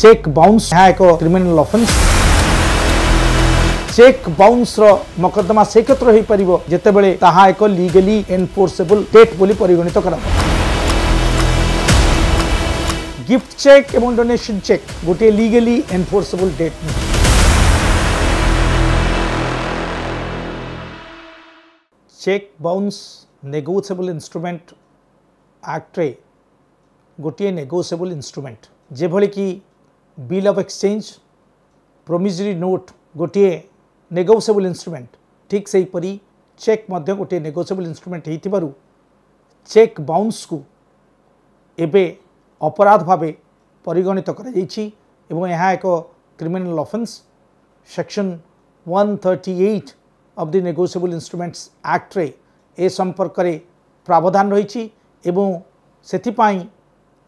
Cheque bounce एक criminal offence. Cheque bounce मकदमा से क्षेत्र हो पार जितेबले ताहा एक लीगली एनफोर्सेबल डेट बोली परिगणित करा। गिफ्ट चेक एवं डोनेशन चेक गोटे लीगली एनफोर्सेबल डेट नहीं। Cheque bounce negotiable instrument act रे गोटे नेगोशिएबल इंस्ट्रूमेंट जेभली कि bill of exchange promissory note गोटे नेगोशिएबल इंस्ट्रूमेंट ठीक से परी चेक मध्य गोटे नेगोशिएबल इंस्ट्रूमेंट होइतिबारु चेक बाउंस को एबे अपराध भावे परिगणित करा जाइछि एवं यह एक criminal offence section 138 of the negotiable instruments act रे ए संपर्क रे प्रावधान रही एवं सेथिपाई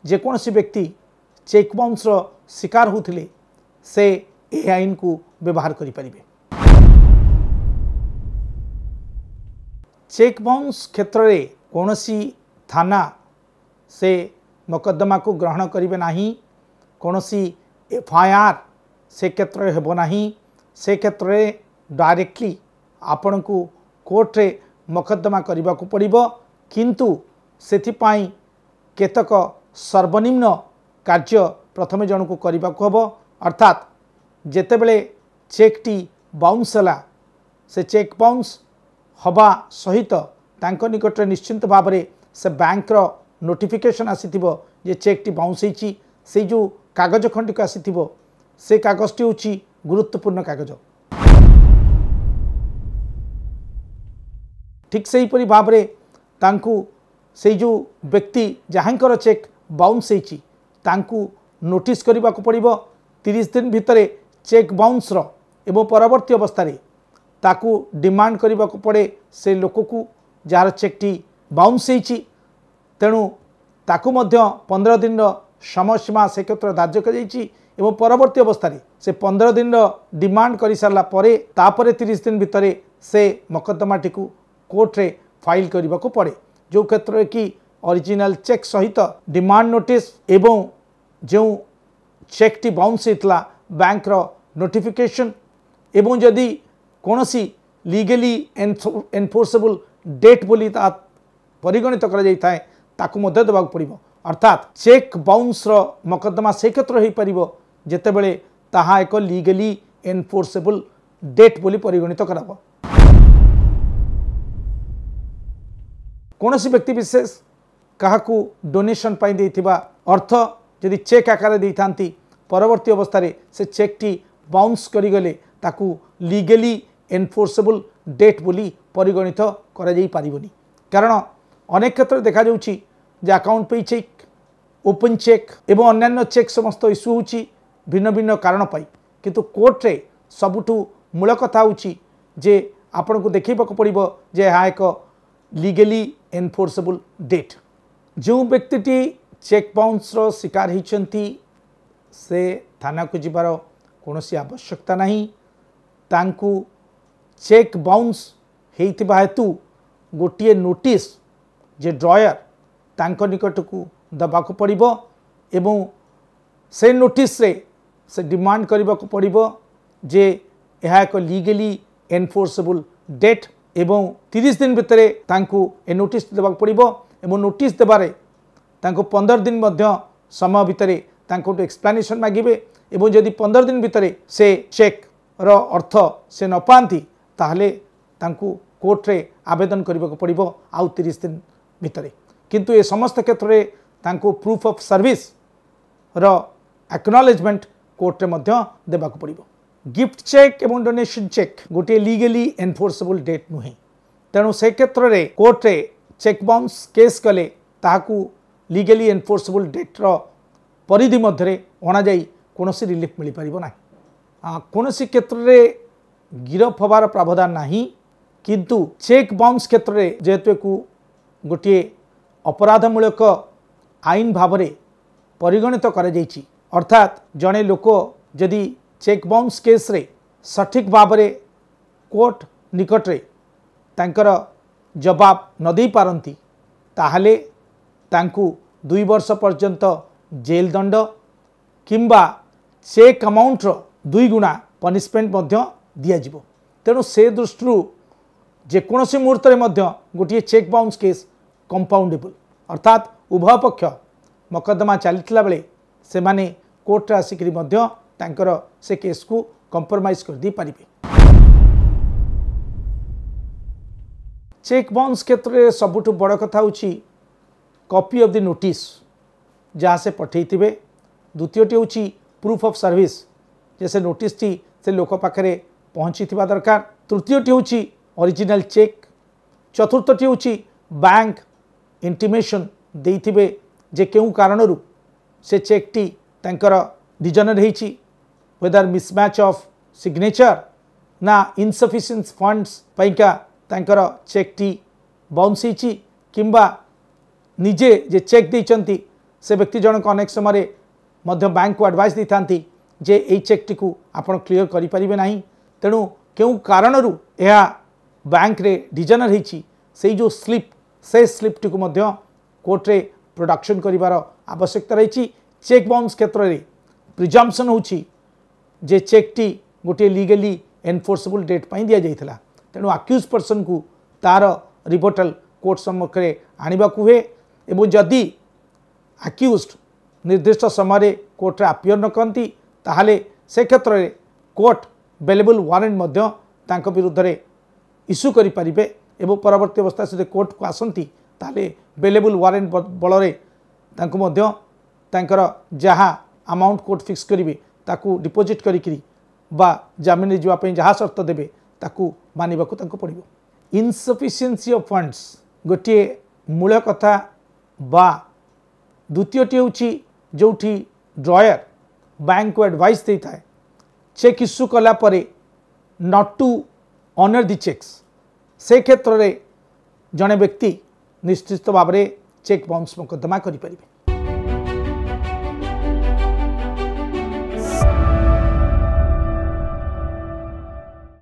जेकोसी व्यक्ति चेक बाउंस शिकार होते से ए आईन को व्यवहार करें। चेक बाउंस क्षेत्र में कौनसी थाना से मकदमा को ग्रहण करेंगे नहीं, कौनसी एफआईआर से क्षेत्र में हेब नहीं, से क्षेत्र में डायरेक्टली आपण को कोर्ट रे मकदमा करने को पड़िबो, किंतु सेथिपाई केतक सर्वनिम्न कार्य प्रथमे जन को करने को हम। अर्थात जेतेबेले चेक टी बाउंस है से चेक बाउंस हवा सहित तांको निकट निश्चिंत भाव में से बैंक रो नोटिफिकेशन आसीथिबो जे चेक टी बाउंस होइछि, से जो कागज खंडिक आसीथिबो से कागजटी होछि गुरुत्वपूर्ण कागज। ठीक से परी भाव में तांको से जो व्यक्ति जहाँकर चेक बाउंस होइछि तांको नोटिस करने को पड़िबो 30 दिन भितर चेक बाउंस रो एवं परवर्ती अवस्था ताकू डिमांड करने को पड़े से लोक को जार चेक टी बाउंस होइछि, तेणु ताकू मध्य 15 दिन समय सीमा से क्षेत्र धार्य कर परवर्ती अवस्था से 15 दिन डिमांड कर सारा परे तापरे 30 दिन भितर से मकदमाटी को कोर्ट रे फाइल करने को पड़े, जो क्षेत्र कि ओरिजिनल चेक सहित डिमांड नोटिस एवं जो चेक टी बाउंस होता बैंक रो नोटिफिकेशन एवं जदि कौनसी लीगली एनफोर्सेबल डेट बोली परिगणित करा जाय थाए ताकू मध्य देबाक पड़िबो। अर्थात चेक बाउंस रो मकदमा से क्षेत्र हो पार जितेबले ताहा एक लीगली एनफोर्सेबल डेट बोली परिगणित कराबो। कौनसी व्यक्ति विशेष काहाकू डोनेशन पाई देथिबा अर्थ यदि चेक आकार दे थांती परवर्ती अवस्था से चेक टी बाउंस करी गले ताकू लीगली एनफोर्सेबल डेट बोली परिगणित करा जाई पारिबोनी, कारण अनेक क्षेत्र देखा जाउछि जे अकाउंट पे चेक, ओपन चेक एवं अन्यान्य चेक समस्त इश्यू होछि भिन्न भिन्न कारण पाई, किंतु कोर्ट रे सबुठु मूल कथा होछि जे आपण को देखैबा को पड़िबो जे हा एक लीगली एनफोर्सेबल डेट। जो व्यक्ति चेक बाउंस रो शिकार होइछंती से थाना को जिबार कौनसी आवश्यकता नहीं, तांकू चेक बाउंस हेइतिबा हेतु गोटे नोटिस जे ड्रॉयर तांको निकट को दबाको पड़िबो एवं से नोटिस रे से डिमांड करबा को पड़िबो जे यह एक लीगली एनफोर्सेबल डेट एवं 30 दिन भितर तांको ए नोटिस देबाक पड़िबो एवं नोटिस देबारे तांको 15 दिन मध्य समय भितर तांको एक्सप्लेनेशन मागिबे एवं जदि 15 दिन भितर से चेक रो अर्थ से न पाती ताहले तांको कोर्ट रे आवेदन करबा को पड़िबो आउ 30 दिन भितर, किंतु ए समस्त क्षेत्र रे तांको प्रूफ ऑफ सर्विस रो एक्नॉलेजमेंट कोर्ट रे मध्य देबा को पड़िबो। गिफ्ट चेक एवं डोनेशन चेक गोटे लीगली एनफोर्सेबल डेट नुहे, तेणु से क्षेत्र रे कोर्ट रे चेक बाउंस केस कले ताहाकू लीगली एनफोर्सेबल डेट रो परिधि मध्य अणा जाई कौनसी रिलीफ मिल पारिबो नाही। कौनसी क्षेत्र रे गिरफ हबार प्रावधान नाही, किंतु चेक बाउंस क्षेत्र रे जेहेतु को गोटे अपराधमूलक आईन भाव में परिगणित करा जाइछि, अर्थात जड़े लोक जदि चेक बाउंस केस रे सठिक भाव में कोर्ट निकट रे तांकर जवाब न दे पारंती ताहले तांकू 2 वर्ष पर्यंत जेल दंड किंबा चेक अमाउंट रो 2 गुणा पनिशमेंट दिया जिवो। तेणु से दृष्टि जेकोसी मुहूर्त गोटे चेक बाउंस केस कंपाउंडेबल अर्थात उभय पक्ष मकदमा चलता बेले से माने कोर्ट आसिक से केस को कंप्रोमाइज कर दी पारे। चेक बाउंस क्षेत्र में सबुठ बड़ कथा होची कॉपी ऑफ द नोटिस जहाँ से पठे थे। द्वितीयटी होची प्रूफ ऑफ सर्विस जैसे नोटिस टी से लोक पाखे पहुँची थी दरकार। तृतीयटी होची ओरिजिनल चेक। चतुर्थटी होची बैंक इंटीमेशन देइथिबे जे केउ कारणरू से चेक टी तांकर डिजनर हेची वेदर मिसमैच ऑफ सिग्नेचर ना इनसफिशिएंट फंड्स पैका तांकर चेक टी बाउंस हेची किंबा निजे जे चेक देइचंती से व्यक्ति जनक अनेक समय मध्य बैंक को एडवाइस दी थांती जे ए चेक टी को आपण क्लियर करि परिबे नाही। तेणु केउ कारणरू यह बैंक रे डिजनर हेची से जो स्लिप से स्लिप टी को मध्य कोर्ट रे प्रोडक्शन करिवार आवश्यकता रही। चेक बाउंस क्षेत्र में प्रिजम्पशन होची जे चेक टी गोटे लीगली एनफोर्सेबल डेट पाई दिया जाइथिला। तेणु अक्यूज पर्सन को तार रिपोर्टल कोर्ट सम्मुखें आनिबा हुए एवं जदि अक्यूज निर्दिष्ट समय कोर्ट रे अपियर न करती ताहले से क्षेत्र में कोर्ट बेलेबल वारंट मध्य तांको विरुद्ध रे इश्यू करि परिबे एवं परवर्ती अवस्था से कोर्ट को आसंती ताहले बेलेबल वारंट बल रे तांको मध्य तांकर जहाँ अमाउंट कोर्ट फिक्स करिवे ताकू डिपोजिट करिकरी बा जामिन जीवा पई जहाँ शर्त देबे ताकू मानिबाकू तांको पड़िबो। इनसफिशिएंसी ऑफ फंड्स गोटे मूल कथा बा द्वितीयटी होची जोठी ड्रॉयर बैंक को एडवाइस देता है चेक इश्यू कला परे not to honour the cheques से क्षेत्र में जड़े व्यक्ति निश्चित भाव में चेक बाउंस मुकदमा करि परिबे।